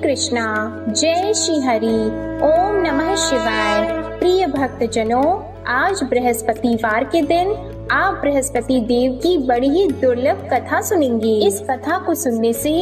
कृष्णा, जय श्री हरि। ओम नमः शिवाय। प्रिय भक्तजनों, आज बृहस्पतिवार के दिन आप बृहस्पति देव की बड़ी ही दुर्लभ कथा सुनेंगे। इस कथा को सुनने से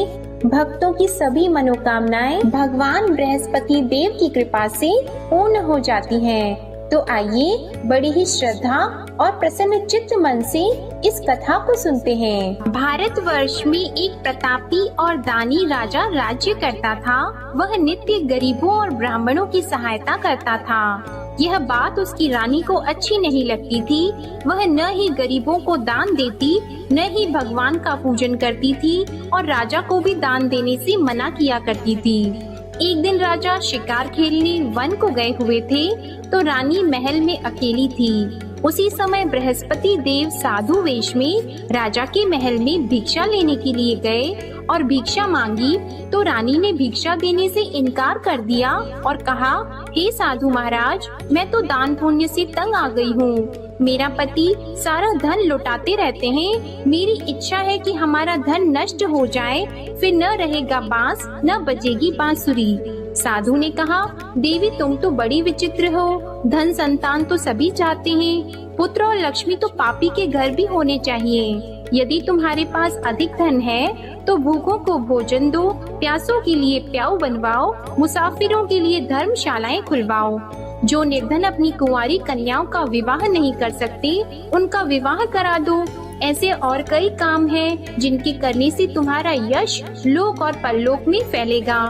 भक्तों की सभी मनोकामनाएं भगवान बृहस्पति देव की कृपा से पूर्ण हो जाती हैं। तो आइए बड़ी ही श्रद्धा और प्रसन्न चित्त मन से इस कथा को सुनते हैं। भारतवर्ष में एक प्रतापी और दानी राजा राज्य करता था। वह नित्य गरीबों और ब्राह्मणों की सहायता करता था। यह बात उसकी रानी को अच्छी नहीं लगती थी। वह न ही गरीबों को दान देती, न ही भगवान का पूजन करती थी और राजा को भी दान देने से मना किया करती थी। एक दिन राजा शिकार खेलने वन को गए हुए थे तो रानी महल में अकेली थी। उसी समय बृहस्पति देव साधु वेश में राजा के महल में भिक्षा लेने के लिए गए और भिक्षा मांगी तो रानी ने भिक्षा देने से इनकार कर दिया और कहा, हे साधु महाराज, मैं तो दान पुण्य से तंग आ गई हूँ। मेरा पति सारा धन लुटाते रहते हैं। मेरी इच्छा है कि हमारा धन नष्ट हो जाए, फिर न रहेगा बांस न बजेगी बांसुरी। साधु ने कहा, देवी तुम तो बड़ी विचित्र हो। धन संतान तो सभी चाहते हैं, पुत्र और लक्ष्मी तो पापी के घर भी होने चाहिए। यदि तुम्हारे पास अधिक धन है तो भूखों को भोजन दो, प्यासों के लिए प्याऊ बनवाओ, मुसाफिरों के लिए धर्मशालाएं खुलवाओ। जो निर्धन अपनी कुंवारी कन्याओं का विवाह नहीं कर सकते, उनका विवाह करा दो। ऐसे और कई काम हैं जिनके करने से तुम्हारा यश लोक और परलोक में फैलेगा।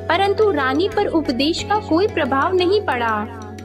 परंतु रानी पर उपदेश का कोई प्रभाव नहीं पड़ा।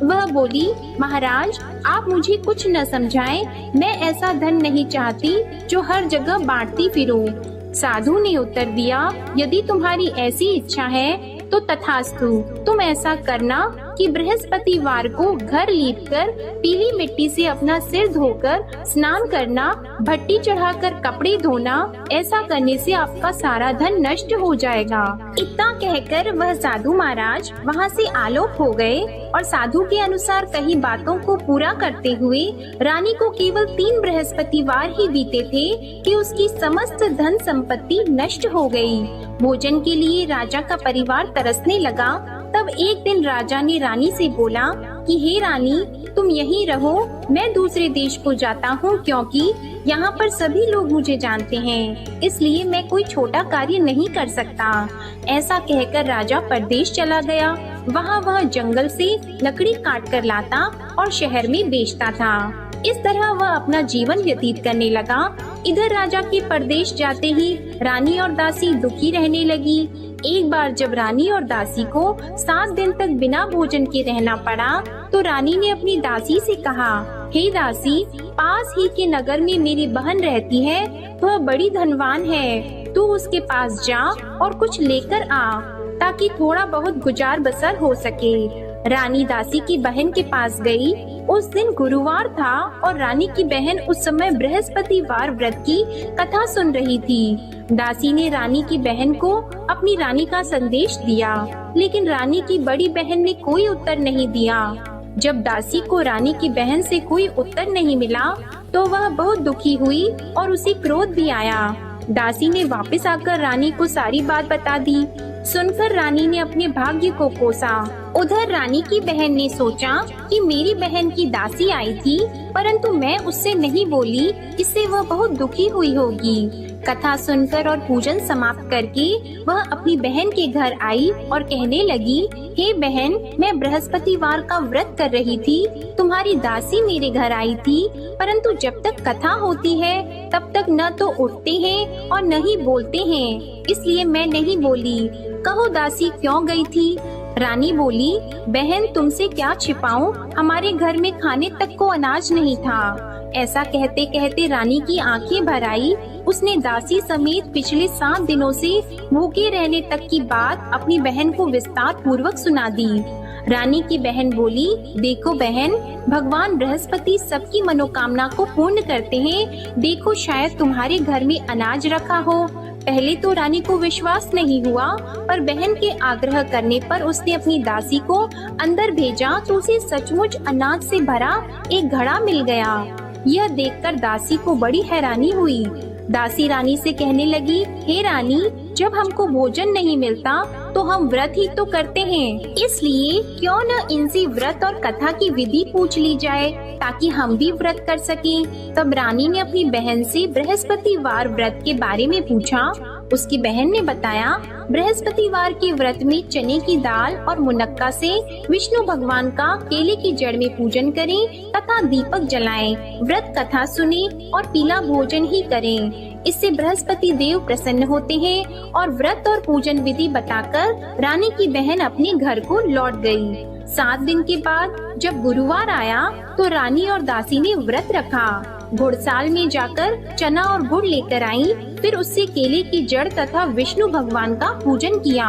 वह बोली, महाराज आप मुझे कुछ न समझाएं, मैं ऐसा धन नहीं चाहती जो हर जगह बांटती फिरूं। साधु ने उत्तर दिया, यदि तुम्हारी ऐसी इच्छा है तो तथास्तु। तुम ऐसा करना कि बृहस्पतिवार को घर लीपकर पीली मिट्टी से अपना सिर धोकर स्नान करना, भट्टी चढ़ाकर कपड़े धोना। ऐसा करने से आपका सारा धन नष्ट हो जाएगा। इतना कहकर वह साधु महाराज वहाँ से आलोक हो गए और साधु के अनुसार कही बातों को पूरा करते हुए रानी को केवल 3 बृहस्पतिवार ही बीते थे कि उसकी समस्त धन संपत्ति नष्ट हो गई। भोजन के लिए राजा का परिवार तरसने लगा। तब एक दिन राजा ने रानी से बोला कि हे रानी, तुम यहीं रहो, मैं दूसरे देश को जाता हूँ क्योंकि यहाँ पर सभी लोग मुझे जानते हैं, इसलिए मैं कोई छोटा कार्य नहीं कर सकता। ऐसा कहकर राजा परदेश चला गया। वहाँ वह जंगल से लकड़ी काट कर लाता और शहर में बेचता था। इस तरह वह अपना जीवन व्यतीत करने लगा। इधर राजा के परदेश जाते ही रानी और दासी दुखी रहने लगी। एक बार जब रानी और दासी को 7 दिन तक बिना भोजन के रहना पड़ा तो रानी ने अपनी दासी से कहा, हे दासी, पास ही के नगर में मेरी बहन रहती है, वह बड़ी धनवान है। तू उसके पास जा और कुछ लेकर आ ताकि थोड़ा बहुत गुजार बसर हो सके। रानी दासी की बहन के पास गई। उस दिन गुरुवार था और रानी की बहन उस समय बृहस्पतिवार व्रत की कथा सुन रही थी। दासी ने रानी की बहन को अपनी रानी का संदेश दिया, लेकिन रानी की बड़ी बहन ने कोई उत्तर नहीं दिया। जब दासी को रानी की बहन से कोई उत्तर नहीं मिला तो वह बहुत दुखी हुई और उसे क्रोध भी आया। दासी ने वापस आकर रानी को सारी बात बता दी। सुनकर रानी ने अपने भाग्य को कोसा। उधर रानी की बहन ने सोचा कि मेरी बहन की दासी आई थी, परंतु मैं उससे नहीं बोली, इससे वह बहुत दुखी हुई होगी। कथा सुनकर और पूजन समाप्त करके वह अपनी बहन के घर आई और कहने लगी, हे बहन, मैं बृहस्पतिवार का व्रत कर रही थी, तुम्हारी दासी मेरे घर आई थी, परंतु जब तक कथा होती है तब तक न तो उठते हैं और न ही बोलते हैं, इसलिए मैं नहीं बोली। कहो दासी क्यों गई थी? रानी बोली, बहन तुमसे क्या छिपाऊं, हमारे घर में खाने तक को अनाज नहीं था। ऐसा कहते कहते रानी की आंखें भर आई। उसने दासी समेत पिछले 7 दिनों से भूखे रहने तक की बात अपनी बहन को विस्तार पूर्वक सुना दी। रानी की बहन बोली, देखो बहन, भगवान बृहस्पति सबकी मनोकामना को पूर्ण करते हैं। देखो शायद तुम्हारे घर में अनाज रखा हो। पहले तो रानी को विश्वास नहीं हुआ, पर बहन के आग्रह करने पर उसने अपनी दासी को अंदर भेजा तो उसे सचमुच अनाज से भरा एक घड़ा मिल गया। यह देखकर दासी को बड़ी हैरानी हुई। दासी रानी से कहने लगी, हे रानी, जब हमको भोजन नहीं मिलता तो हम व्रत ही तो करते हैं। इसलिए क्यों न इनसे व्रत और कथा की विधि पूछ ली जाए ताकि हम भी व्रत कर सकें। तब रानी ने अपनी बहन से बृहस्पतिवार व्रत के बारे में पूछा। उसकी बहन ने बताया, बृहस्पतिवार के व्रत में चने की दाल और मुनक्का से विष्णु भगवान का केले की जड़ में पूजन करें तथा दीपक जलाएं, व्रत कथा सुनें और पीला भोजन ही करें। इससे बृहस्पति देव प्रसन्न होते हैं। और व्रत और पूजन विधि बताकर रानी की बहन अपने घर को लौट गई। 7 दिन के बाद जब गुरुवार आया तो रानी और दासी ने व्रत रखा। घुड़साल में जाकर चना और गुड़ लेकर आई, फिर उससे केले की जड़ तथा विष्णु भगवान का पूजन किया।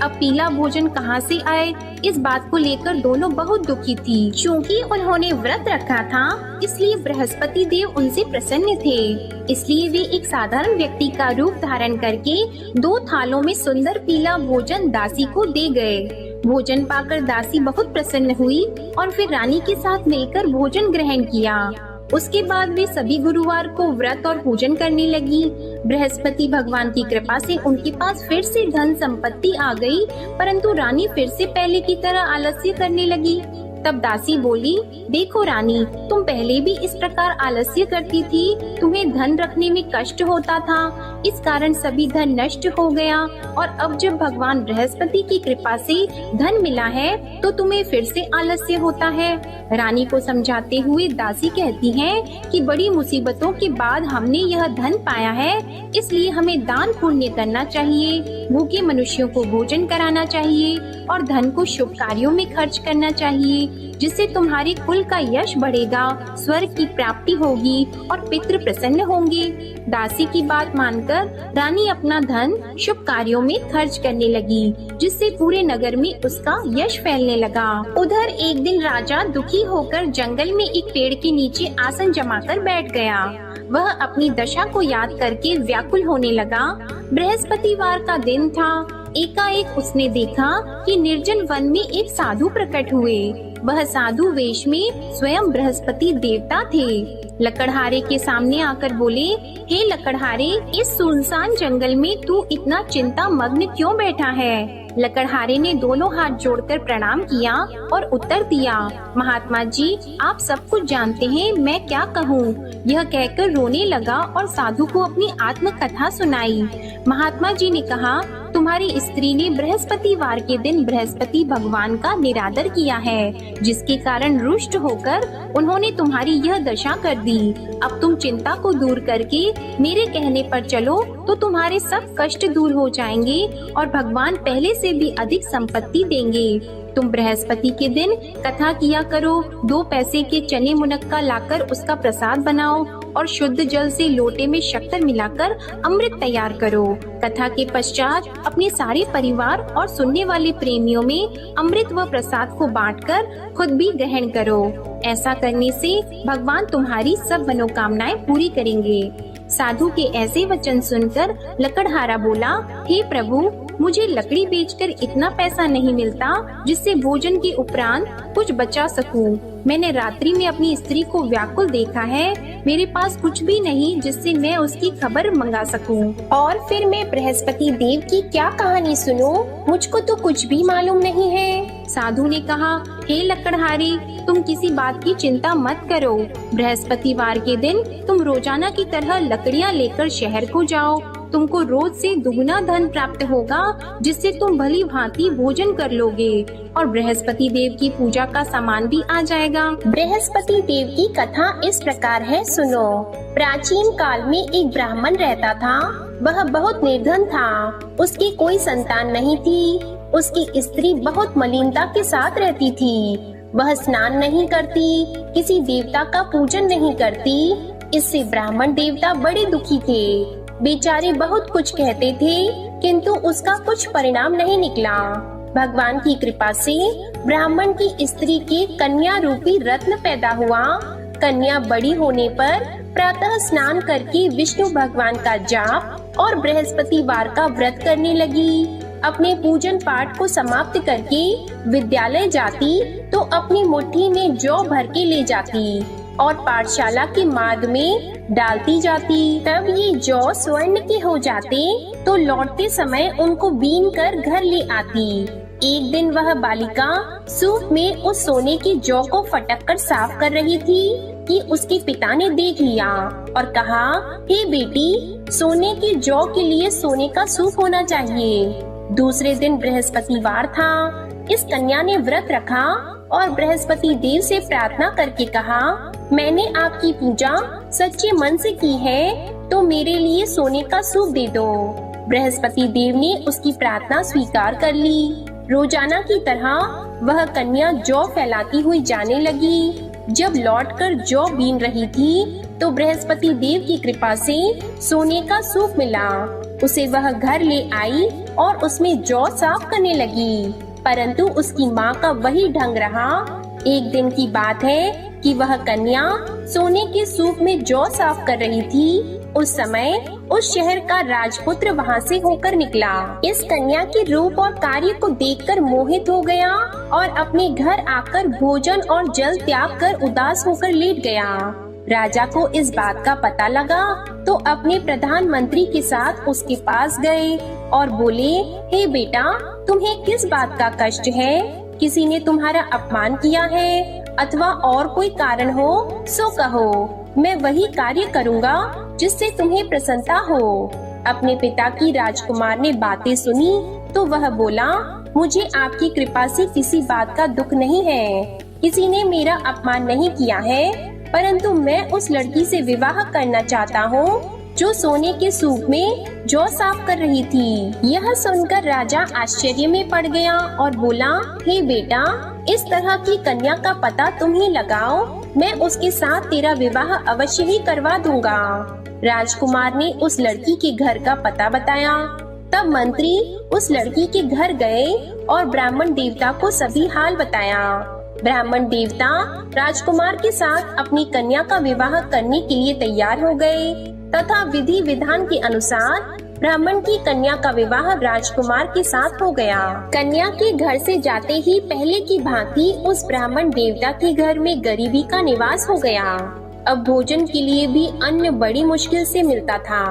अब पीला भोजन कहाँ से आए, इस बात को लेकर दोनों बहुत दुखी थी। क्योंकि उन्होंने व्रत रखा था, इसलिए बृहस्पति देव उनसे प्रसन्न थे। इसलिए वे एक साधारण व्यक्ति का रूप धारण करके 2 थालों में सुंदर पीला भोजन दासी को दे गए। भोजन पाकर दासी बहुत प्रसन्न हुई और फिर रानी के साथ मिलकर भोजन ग्रहण किया। उसके बाद वे सभी गुरुवार को व्रत और पूजन करने लगी। बृहस्पति भगवान की कृपा से उनके पास फिर से धन संपत्ति आ गई, परंतु रानी फिर से पहले की तरह आलस्य करने लगी। तब दासी बोली, देखो रानी, तुम पहले भी इस प्रकार आलस्य करती थी। तुम्हें धन रखने में कष्ट होता था, इस कारण सभी धन नष्ट हो गया। और अब जब भगवान बृहस्पति की कृपा से धन मिला है तो तुम्हें फिर से आलस्य होता है। रानी को समझाते हुए दासी कहती है कि बड़ी मुसीबतों के बाद हमने यह धन पाया है, इसलिए हमें दान पुण्य करना चाहिए, भूखे मनुष्यों को भोजन कराना चाहिए और धन को शुभ कार्यों में खर्च करना चाहिए, जिससे तुम्हारे कुल का यश बढ़ेगा, स्वर्ग की प्राप्ति होगी और पितृ प्रसन्न होंगे। दासी की बात मानकर रानी अपना धन शुभ कार्यों में खर्च करने लगी, जिससे पूरे नगर में उसका यश फैलने लगा। उधर एक दिन राजा दुखी होकर जंगल में एक पेड़ के नीचे आसन जमाकर बैठ गया। वह अपनी दशा को याद करके व्याकुल होने लगा। बृहस्पतिवार का दिन था। एकाएक उसने देखा कि निर्जन वन में एक साधु प्रकट हुए। वह साधु वेश में स्वयं बृहस्पति देवता थे। लकड़हारे के सामने आकर बोले, हे लकड़हारे, इस सुनसान जंगल में तू इतना चिंता मग्न क्यों बैठा है? लकड़हारे ने दोनों हाथ जोड़कर प्रणाम किया और उत्तर दिया, महात्मा जी, आप सब कुछ जानते हैं, मैं क्या कहूँ। यह कहकर रोने लगा और साधु को अपनी आत्म कथा सुनाई। महात्मा जी ने कहा, तुम्हारी स्त्री ने बृहस्पतिवार के दिन बृहस्पति भगवान का निरादर किया है, जिसके कारण रुष्ट होकर उन्होंने तुम्हारी यह दशा कर दी। अब तुम चिंता को दूर करके मेरे कहने पर चलो तो तुम्हारे सब कष्ट दूर हो जाएंगे और भगवान पहले से भी अधिक संपत्ति देंगे। तुम बृहस्पति के दिन कथा किया करो, 2 पैसे के चने मुनक्का लाकर उसका प्रसाद बनाओ और शुद्ध जल से लोटे में शक्कर मिलाकर अमृत तैयार करो। कथा के पश्चात अपने सारे परिवार और सुनने वाले प्रेमियों में अमृत व प्रसाद को बांटकर खुद भी ग्रहण करो। ऐसा करने से भगवान तुम्हारी सब मनोकामनाएं पूरी करेंगे। साधु के ऐसे वचन सुनकर लकड़हारा बोला, हे प्रभु, मुझे लकड़ी बेचकर इतना पैसा नहीं मिलता जिससे भोजन के उपरांत कुछ बचा सकूं। मैंने रात्रि में अपनी स्त्री को व्याकुल देखा है, मेरे पास कुछ भी नहीं जिससे मैं उसकी खबर मंगा सकूं। और फिर मैं बृहस्पति देव की क्या कहानी सुनूं? मुझको तो कुछ भी मालूम नहीं है। साधु ने कहा, हे लकड़हारी, तुम किसी बात की चिंता मत करो। बृहस्पतिवार के दिन तुम रोजाना की तरह लकड़ियाँ लेकर शहर को जाओ। तुमको रोज से दुगना धन प्राप्त होगा, जिससे तुम भली भांति भोजन कर लोगे और बृहस्पति देव की पूजा का सामान भी आ जाएगा। बृहस्पति देव की कथा इस प्रकार है, सुनो। प्राचीन काल में एक ब्राह्मण रहता था। वह बहुत निर्धन था। उसकी कोई संतान नहीं थी। उसकी स्त्री बहुत मलिनता के साथ रहती थी। वह स्नान नहीं करती, किसी देवता का पूजन नहीं करती। इससे ब्राह्मण देवता बड़े दुखी थे। बेचारे बहुत कुछ कहते थे, किंतु उसका कुछ परिणाम नहीं निकला। भगवान की कृपा से ब्राह्मण की स्त्री के कन्या रूपी रत्न पैदा हुआ। कन्या बड़ी होने पर प्रातः स्नान करके विष्णु भगवान का जाप और बृहस्पतिवार का व्रत करने लगी। अपने पूजन पाठ को समाप्त करके विद्यालय जाती तो अपनी मुट्ठी में जौ भर के ले जाती। और पाठशाला के मार्ग में डालती जाती। तब ये जौ स्वर्ण के हो जाते तो लौटते समय उनको बीन कर घर ले आती। एक दिन वह बालिका सूप में उस सोने की जौ को फटक कर साफ कर रही थी कि उसके पिता ने देख लिया और कहा, हे बेटी, सोने की जौ के लिए सोने का सूप होना चाहिए। दूसरे दिन बृहस्पतिवार था। इस कन्या ने व्रत रखा और बृहस्पति देव से प्रार्थना करके कहा, मैंने आपकी पूजा सच्चे मन से की है तो मेरे लिए सोने का सूप दे दो। बृहस्पति देव ने उसकी प्रार्थना स्वीकार कर ली। रोजाना की तरह वह कन्या जौ फैलाती हुई जाने लगी। जब लौटकर जौ बीन रही थी तो बृहस्पति देव की कृपा से सोने का सूप मिला। उसे वह घर ले आई और उसमें जौ साफ करने लगी, परंतु उसकी माँ का वही ढंग रहा। एक दिन की बात है कि वह कन्या सोने के सूप में जौ साफ कर रही थी। उस समय उस शहर का राजपुत्र वहाँ से होकर निकला। इस कन्या के रूप और कार्य को देखकर मोहित हो गया और अपने घर आकर भोजन और जल त्याग कर उदास होकर लेट गया। राजा को इस बात का पता लगा तो अपने प्रधानमंत्री के साथ उसके पास गए और बोले, हे बेटा, तुम्हें किस बात का कष्ट है? किसी ने तुम्हारा अपमान किया है अथवा और कोई कारण हो सो कहो, मैं वही कार्य करूँगा जिससे तुम्हें प्रसन्नता हो। अपने पिता की राजकुमार ने बातें सुनी तो वह बोला, मुझे आपकी कृपा से किसी बात का दुख नहीं है। किसी ने मेरा अपमान नहीं किया है, परंतु मैं उस लड़की से विवाह करना चाहता हूँ जो सोने के सूप में जौ साफ कर रही थी। यह सुनकर राजा आश्चर्य में पड़ गया और बोला, हे बेटा, इस तरह की कन्या का पता तुम ही लगाओ, मैं उसके साथ तेरा विवाह अवश्य ही करवा दूंगा। राजकुमार ने उस लड़की के घर का पता बताया। तब मंत्री उस लड़की के घर गए और ब्राह्मण देवता को सभी हाल बताया। ब्राह्मण देवता राजकुमार के साथ अपनी कन्या का विवाह करने के लिए तैयार हो गए तथा विधि विधान के अनुसार ब्राह्मण की कन्या का विवाह राजकुमार के साथ हो गया। कन्या के घर से जाते ही पहले की भांति उस ब्राह्मण देवता के घर में गरीबी का निवास हो गया। अब भोजन के लिए भी अन्न बड़ी मुश्किल से मिलता था।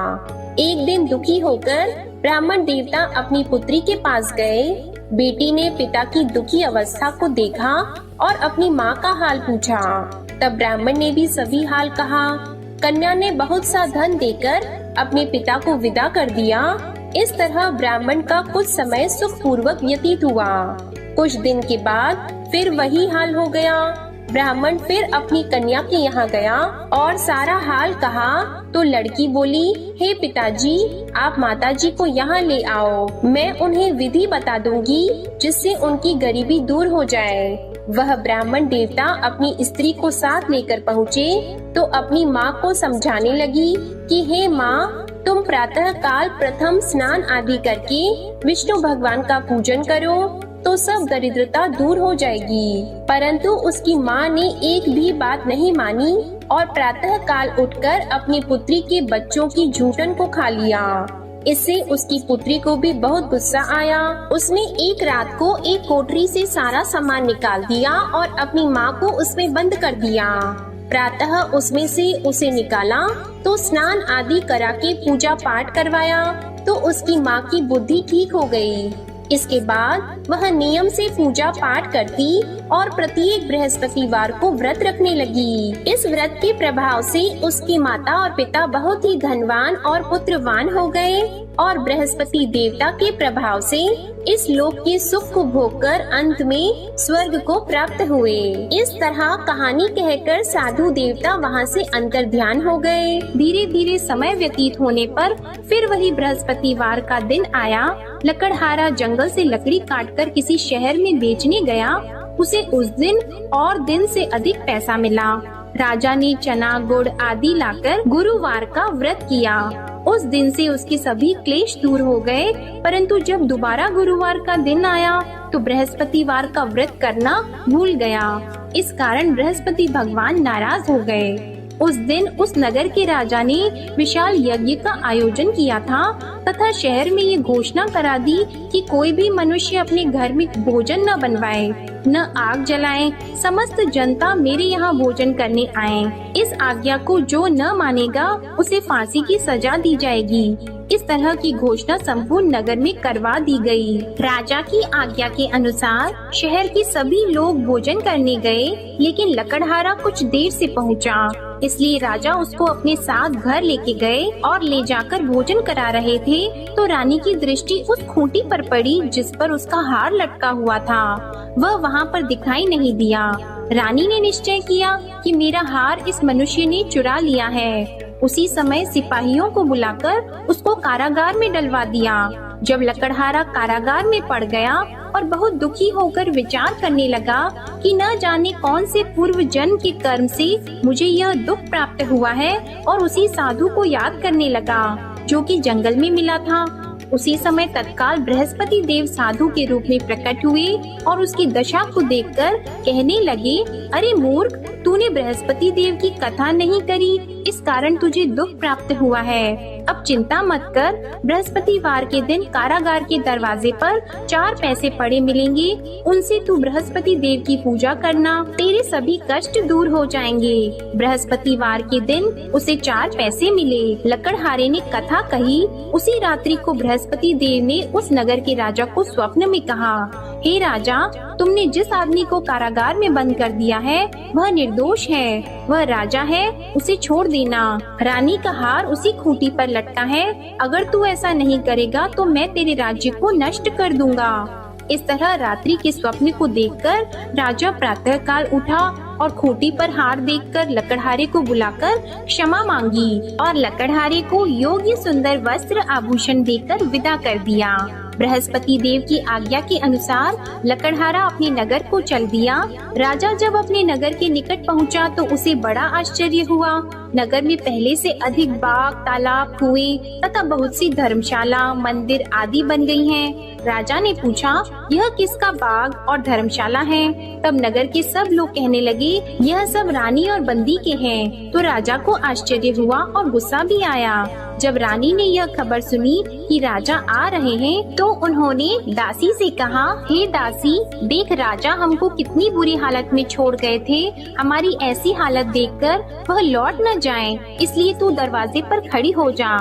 एक दिन दुखी होकर ब्राह्मण देवता अपनी पुत्री के पास गए। बेटी ने पिता की दुखी अवस्था को देखा और अपनी माँ का हाल पूछा। तब ब्राह्मण ने भी सभी हाल कहा। कन्या ने बहुत सा धन देकर अपने पिता को विदा कर दिया। इस तरह ब्राह्मण का कुछ समय सुख पूर्वक व्यतीत हुआ। कुछ दिन के बाद फिर वही हाल हो गया। ब्राह्मण फिर अपनी कन्या के यहाँ गया और सारा हाल कहा तो लड़की बोली, हे पिताजी, आप माताजी को यहाँ ले आओ, मैं उन्हें विधि बता दूंगी जिससे उनकी गरीबी दूर हो जाए। वह ब्राह्मण देवता अपनी स्त्री को साथ लेकर पहुँचे तो अपनी माँ को समझाने लगी कि हे माँ, तुम प्रातः काल प्रथम स्नान आदि करके विष्णु भगवान का पूजन करो तो सब दरिद्रता दूर हो जाएगी। परंतु उसकी माँ ने एक भी बात नहीं मानी और प्रातः काल उठकर अपनी पुत्री के बच्चों की झूठन को खा लिया। इससे उसकी पुत्री को भी बहुत गुस्सा आया। उसने एक रात को एक कोठरी से सारा सामान निकाल दिया और अपनी माँ को उसमें बंद कर दिया। प्रातः उसमें से उसे निकाला तो स्नान आदि करा के पूजा पाठ करवाया तो उसकी माँ की बुद्धि ठीक हो गई। इसके बाद वह नियम से पूजा पाठ करती और प्रत्येक बृहस्पतिवार को व्रत रखने लगी। इस व्रत के प्रभाव से उसकी माता और पिता बहुत ही धनवान और पुत्रवान हो गए और बृहस्पति देवता के प्रभाव से इस लोक के सुख को भोगकर अंत में स्वर्ग को प्राप्त हुए। इस तरह कहानी कहकर साधु देवता वहाँ से अंतर ध्यान हो गए। धीरे धीरे समय व्यतीत होने पर फिर वही बृहस्पतिवार का दिन आया। लकड़हारा जंगल से लकड़ी काटकर किसी शहर में बेचने गया। उसे उस दिन और दिन से अधिक पैसा मिला। राजा ने चना गुड़ आदि लाकर गुरुवार का व्रत किया। उस दिन से उसके सभी क्लेश दूर हो गए। परंतु जब दोबारा गुरुवार का दिन आया तो बृहस्पतिवार का व्रत करना भूल गया। इस कारण बृहस्पति भगवान नाराज हो गए। उस दिन उस नगर के राजा ने विशाल यज्ञ का आयोजन किया था तथा शहर में ये घोषणा करा दी कि कोई भी मनुष्य अपने घर में भोजन न बनवाए, न आग जलाए। समस्त जनता मेरे यहाँ भोजन करने आए। इस आज्ञा को जो न मानेगा उसे फांसी की सजा दी जाएगी। इस तरह की घोषणा संपूर्ण नगर में करवा दी गई। राजा की आज्ञा के अनुसार शहर के सभी लोग भोजन करने गए, लेकिन लकड़हारा कुछ देर से पहुंचा, इसलिए राजा उसको अपने साथ घर लेके गए और ले जाकर भोजन करा रहे थे तो रानी की दृष्टि उस खूंटी पर पड़ी जिस पर उसका हार लटका हुआ था। वह वहाँ पर दिखाई नहीं दिया। रानी ने निश्चय किया कि मेरा हार इस मनुष्य ने चुरा लिया है। उसी समय सिपाहियों को बुलाकर उसको कारागार में डलवा दिया। जब लकड़हारा कारागार में पड़ गया और बहुत दुखी होकर विचार करने लगा कि न जाने कौन से पूर्व जन्म के कर्म से मुझे यह दुख प्राप्त हुआ है, और उसी साधु को याद करने लगा जो कि जंगल में मिला था। उसी समय तत्काल बृहस्पति देव साधु के रूप में प्रकट हुए और उसकी दशा को देखकर कहने लगे, अरे मूर्ख, तूने बृहस्पति देव की कथा नहीं करी, इस कारण तुझे दुख प्राप्त हुआ है। अब चिंता मत कर, बृहस्पतिवार के दिन कारागार के दरवाजे पर 4 पैसे पड़े मिलेंगे, उनसे तू बृहस्पति देव की पूजा करना, तेरे सभी कष्ट दूर हो जाएंगे। बृहस्पतिवार के दिन उसे 4 पैसे मिले। लकड़हारे ने कथा कही। उसी रात्रि को बृहस्पति देव ने उस नगर के राजा को स्वप्न में कहा, हे राजा, तुमने जिस आदमी को कारागार में बंद कर दिया है वह निर्दोष है, वह राजा है, उसे छोड़ देना। रानी का हार उसी खूंटी पर लटका है, अगर तू ऐसा नहीं करेगा तो मैं तेरे राज्य को नष्ट कर दूंगा। इस तरह रात्रि के स्वप्न को देखकर राजा प्रातः काल उठा और खूंटी पर हार देखकर लकड़हारे को बुलाकर क्षमा मांगी और लकड़हारे को योग्य सुंदर वस्त्र आभूषण देकर विदा कर दिया। बृहस्पति देव की आज्ञा के अनुसार लकड़हारा अपने नगर को चल दिया। राजा जब अपने नगर के निकट पहुंचा तो उसे बड़ा आश्चर्य हुआ। नगर में पहले से अधिक बाग, तालाब, कुएं तथा बहुत सी धर्मशाला, मंदिर आदि बन गई हैं। राजा ने पूछा, यह किसका बाग और धर्मशाला है? तब नगर के सब लोग कहने लगे, यह सब रानी और बंदी के हैं। तो राजा को आश्चर्य हुआ और गुस्सा भी आया। जब रानी ने यह खबर सुनी कि राजा आ रहे हैं, तो उन्होंने दासी से कहा, हे दासी, देख राजा हमको कितनी बुरी हालत में छोड़ गए थे। हमारी ऐसी हालत देखकर वह लौट न जाएं, इसलिए तू दरवाजे पर खड़ी हो जा।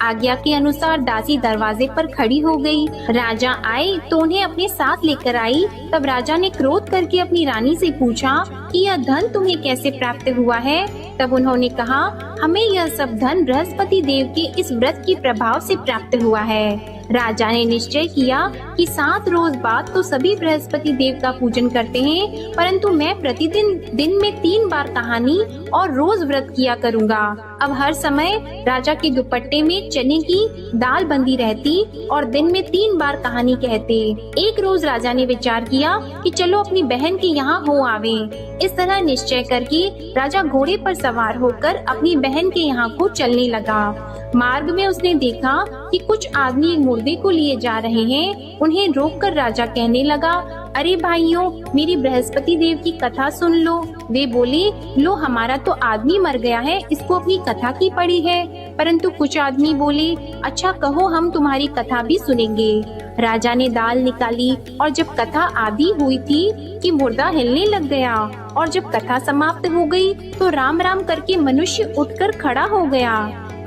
आज्ञा के अनुसार दासी दरवाजे पर खड़ी हो गई। राजा आए तो उन्हें अपने साथ लेकर आई। तब राजा ने क्रोध करके अपनी रानी से पूछा कि यह धन तुम्हें कैसे प्राप्त हुआ है? तब उन्होंने कहा, हमें यह सब धन बृहस्पति देव के इस व्रत के प्रभाव से प्राप्त हुआ है। राजा ने निश्चय किया कि 7 रोज बाद तो सभी बृहस्पति देव का पूजन करते हैं, परंतु मैं प्रतिदिन दिन में 3 बार कहानी और रोज व्रत किया करूँगा। अब हर समय राजा के दुपट्टे में चने की दाल बंधी रहती और दिन में 3 बार कहानी कहते। एक रोज राजा ने विचार किया कि चलो अपनी बहन के यहाँ हो आवे। इस तरह निश्चय करके राजा घोड़े पर सवार होकर अपनी बहन के यहाँ को चलने लगा। मार्ग में उसने देखा कि कुछ आदमी एक मुर्दे को लिए जा रहे हैं। उन्हें रोककर राजा कहने लगा, अरे भाइयों, मेरी बृहस्पति देव की कथा सुन लो। वे बोले, लो हमारा तो आदमी मर गया है, इसको अपनी कथा की पड़ी है। परंतु कुछ आदमी बोले, अच्छा कहो, हम तुम्हारी कथा भी सुनेंगे। राजा ने दाल निकाली और जब कथा आधी हुई थी कि मुर्दा हिलने लग गया, और जब कथा समाप्त हो गई तो राम राम करके मनुष्य उठकर खड़ा हो गया।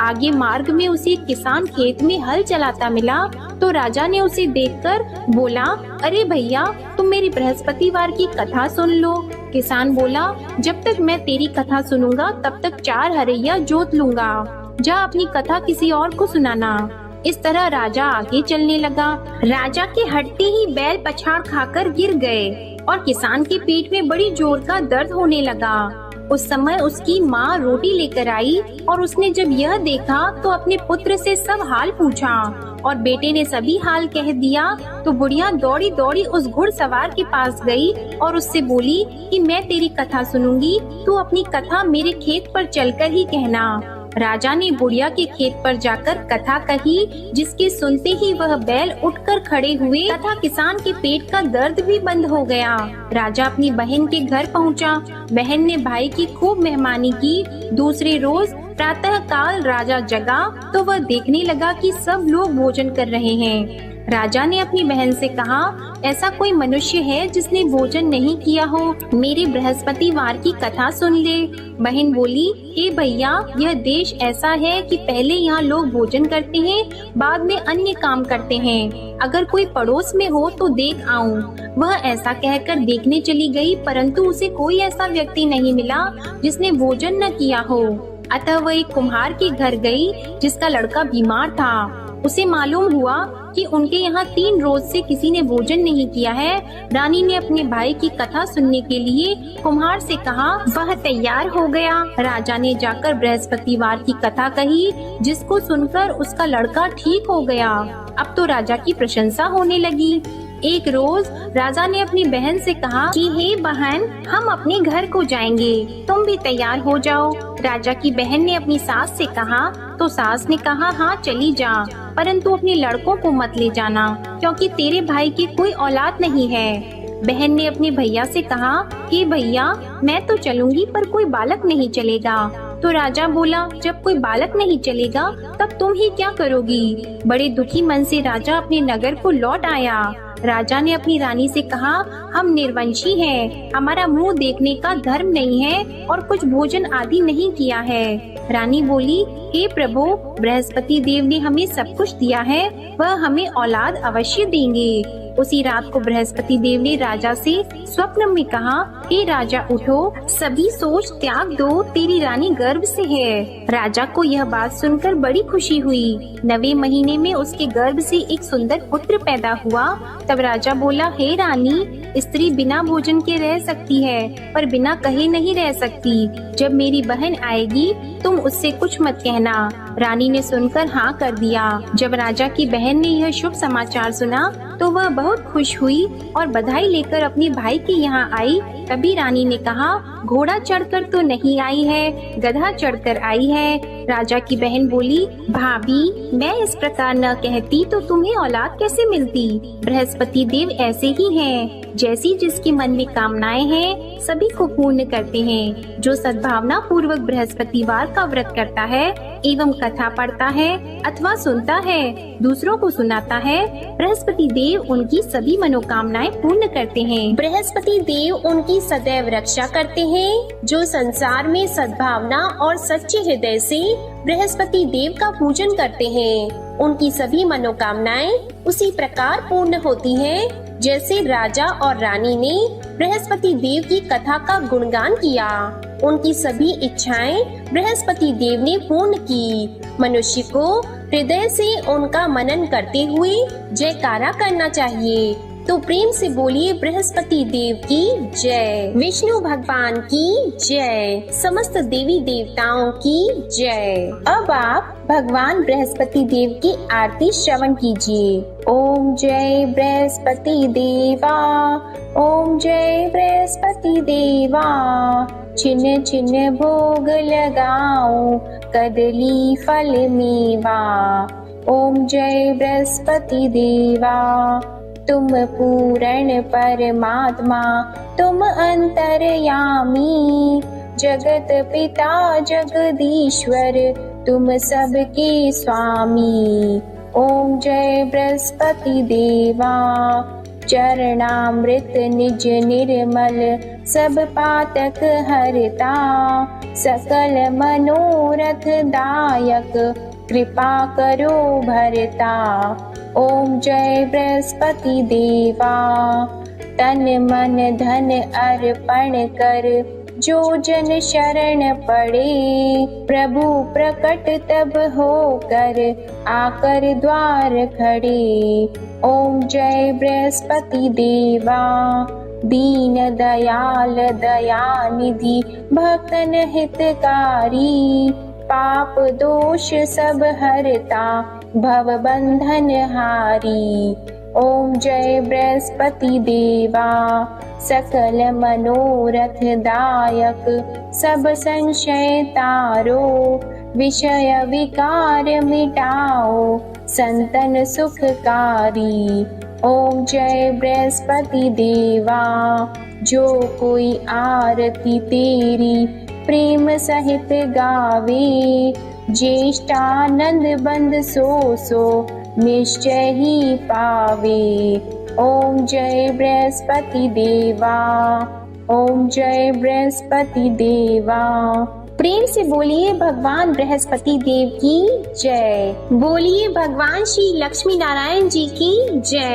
आगे मार्ग में उसे किसान खेत में हल चलाता मिला तो राजा ने उसे देखकर बोला, अरे भैया, तुम मेरी बृहस्पतिवार की कथा सुन लो। किसान बोला, जब तक मैं तेरी कथा सुनूंगा तब तक 4 हरैया जोत लूंगा। जा अपनी कथा किसी और को सुनाना। इस तरह राजा आगे चलने लगा। राजा के हटते ही बैल पछाड़ खाकर गिर गए और किसान के पेट में बड़ी जोर का दर्द होने लगा। उस समय उसकी माँ रोटी लेकर आई और उसने जब यह देखा तो अपने पुत्र से सब हाल पूछा और बेटे ने सभी हाल कह दिया। तो बुढ़िया दौड़ी दौड़ी उस घुड़सवार के पास गई और उससे बोली कि मैं तेरी कथा सुनूंगी, तू अपनी कथा मेरे खेत पर चलकर ही कहना। राजा ने बुढ़िया के खेत पर जाकर कथा कही, जिसके सुनते ही वह बैल उठकर खड़े हुए तथा किसान के पेट का दर्द भी बंद हो गया। राजा अपनी बहन के घर पहुंचा। बहन ने भाई की खूब मेहमानी की। दूसरे रोज प्रातः काल राजा जगा तो वह देखने लगा कि सब लोग भोजन कर रहे हैं। राजा ने अपनी बहन से कहा, ऐसा कोई मनुष्य है जिसने भोजन नहीं किया हो? मेरे बृहस्पतिवार की कथा सुन ले। बहन बोली, हे भैया, यह देश ऐसा है कि पहले यहाँ लोग भोजन करते हैं, बाद में अन्य काम करते हैं। अगर कोई पड़ोस में हो तो देख आऊं। वह ऐसा कहकर देखने चली गई, परंतु उसे कोई ऐसा व्यक्ति नहीं मिला जिसने भोजन न किया हो। अतः वह एक कुम्हार के घर गई जिसका लड़का बीमार था। उसे मालूम हुआ कि उनके यहाँ 3 रोज से किसी ने भोजन नहीं किया है। रानी ने अपने भाई की कथा सुनने के लिए कुम्हार से कहा। वह तैयार हो गया। राजा ने जाकर बृहस्पतिवार की कथा कही, जिसको सुनकर उसका लड़का ठीक हो गया। अब तो राजा की प्रशंसा होने लगी। एक रोज राजा ने अपनी बहन से कहा कि हे बहन, हम अपने घर को जाएंगे, तुम भी तैयार हो जाओ। राजा की बहन ने अपनी सास से कहा तो सास ने कहा, हाँ चली जा, परंतु अपने लड़कों को मत ले जाना, क्योंकि तेरे भाई की कोई औलाद नहीं है। बहन ने अपने भैया से कहा, हे भैया, मैं तो चलूंगी पर कोई बालक नहीं चलेगा। तो राजा बोला, जब कोई बालक नहीं चलेगा तब तुम ही क्या करोगी? बड़े दुखी मन से राजा अपने नगर को लौट आया। राजा ने अपनी रानी से कहा, हम निर्वंशी हैं, हमारा मुंह देखने का धर्म नहीं है और कुछ भोजन आदि नहीं किया है। रानी बोली, हे प्रभु, बृहस्पति देव ने हमें सब कुछ दिया है, वह हमें औलाद अवश्य देंगे। उसी रात को बृहस्पति देव ने राजा से स्वप्न में कहा, हे राजा उठो, सभी सोच त्याग दो, तेरी रानी गर्भ से है। राजा को यह बात सुनकर बड़ी खुशी हुई। 9वें महीने में उसके गर्भ से एक सुंदर पुत्र पैदा हुआ। तब राजा बोला, हे रानी, स्त्री बिना भोजन के रह सकती है, पर बिना कहे नहीं रह सकती। जब मेरी बहन आएगी तुम उससे कुछ मत कहना। रानी ने सुनकर हाँ कर दिया। जब राजा की बहन ने यह शुभ समाचार सुना तो वह बहुत खुश हुई और बधाई लेकर अपने भाई के यहाँ आई। तभी रानी ने कहा, घोड़ा चढ़कर तो नहीं आई है, गधा चढ़कर आई है। राजा की बहन बोली, भाभी, मैं इस प्रकार न कहती तो तुम्हें औलाद कैसे मिलती? बृहस्पति देव ऐसे ही हैं, जैसी जिसके मन में कामनाएं हैं सभी को पूर्ण करते हैं। जो सद्भावना पूर्वक बृहस्पतिवार का व्रत करता है एवं कथा पढ़ता है अथवा सुनता है, दूसरों को सुनाता है, बृहस्पति देव उनकी सभी मनोकामनाएं पूर्ण करते हैं। बृहस्पति देव उनकी सदैव रक्षा करते हैं। जो संसार में सद्भावना और सच्चे हृदय से बृहस्पति देव का पूजन करते हैं, उनकी सभी मनोकामनाएं उसी प्रकार पूर्ण होती हैं जैसे राजा और रानी ने बृहस्पति देव की कथा का गुणगान किया। उनकी सभी इच्छाएं बृहस्पति देव ने पूर्ण की। मनुष्य को हृदय से उनका मनन करते हुए जयकारा करना चाहिए। तो प्रेम से बोलिए, बृहस्पति देव की जय, विष्णु भगवान की जय, समस्त देवी देवताओं की जय। अब आप भगवान बृहस्पति देव की आरती श्रवण कीजिए। ओम जय बृहस्पति देवा, ओम जय बृहस्पति देवा, छिन छिन भोग लगाऊं कदली फल मेवा। ओम जय बृहस्पति देवा, तुम पूर्ण परमात्मा, तुम अंतर्यामी, जगत पिता जगदीश्वर, तुम सबके स्वामी। ओम जय बृहस्पति देवा, चरणामृत निज निर्मल, सब पातक हरता, सकल मनोरथ दायक, कृपा करो भरता। ओम जय बृहस्पति देवा, तन मन धन अर्पण कर, जो जन शरण पड़े, प्रभु प्रकट तब होकर, आकर द्वार खड़े। ओम जय बृहस्पति देवा, दीन दयाल दयानिधि, भक्तन हितकारी, पाप दोष सब हरता, भव बंधन हारी। ओम जय बृहस्पति देवा, सकल मनोरथ दायक, सब संशय तारो, विषय विकार मिटाओ संतन सुखकारी। ओम जय बृहस्पति देवा, जो कोई आरती तेरी प्रेम सहित गावे, ज्येष्ठानंद बंद सो निश्चय ही पावे। ओम जय बृहस्पति देवा, ओम जय बृहस्पति देवा। प्रेम से बोलिए भगवान बृहस्पति देव की जय। बोलिए भगवान श्री लक्ष्मी नारायण जी की जय।